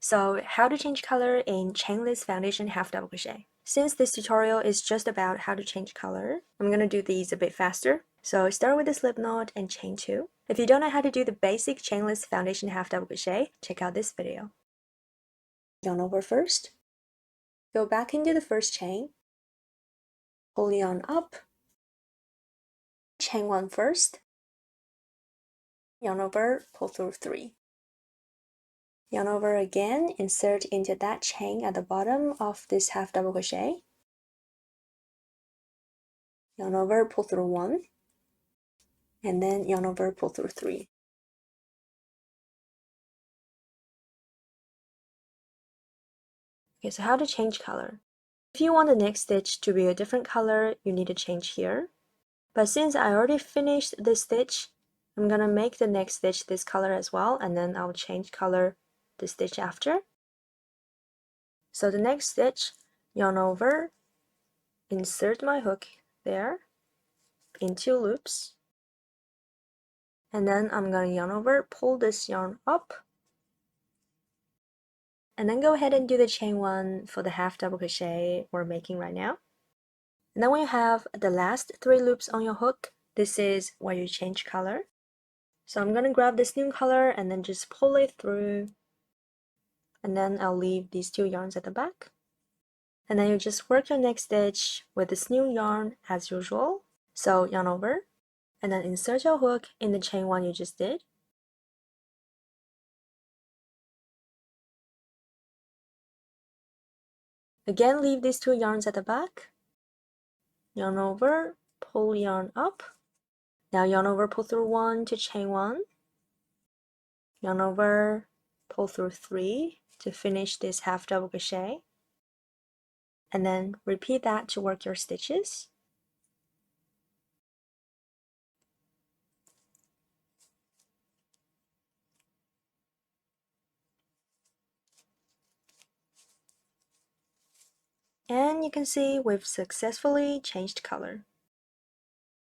So how to change color in chainless foundation half double crochet. Since this tutorial is just about how to change color, I'm gonna do these a bit faster. So start with the slip knot and chain 2. If you don't know how to do the basic chainless foundation half double crochet, check out this video. Yarn over first. Go back into the first chain. Pull yarn up. Chain 1 first. Yarn over, pull through 3. Yarn over again, insert into that chain at the bottom of this half double crochet. Yarn over, pull through 1, and then yarn over, pull through 3. Okay, so how to change color. If you want the next stitch to be a different color, you need to change here. But since I already finished this stitch, I'm gonna make the next stitch this color as well, and then I'll change color the stitch after. So the next stitch, yarn over, insert my hook there in 2 loops, and then I'm gonna yarn over, pull this yarn up, and then go ahead and do the chain 1 for the half double crochet we're making right now. And then when you have the last 3 loops on your hook, this is where you change color. So I'm gonna grab this new color and then just pull it through, and then I'll leave these 2 yarns at the back. And then you just work your next stitch with this new yarn as usual. So yarn over, and then insert your hook in the chain 1 you just did. Again, leave these 2 yarns at the back. Yarn over, pull yarn up. Now yarn over, pull through 1 to chain 1. Yarn over, pull through 3 to finish this half double crochet. And then repeat that to work your stitches. And you can see we've successfully changed color.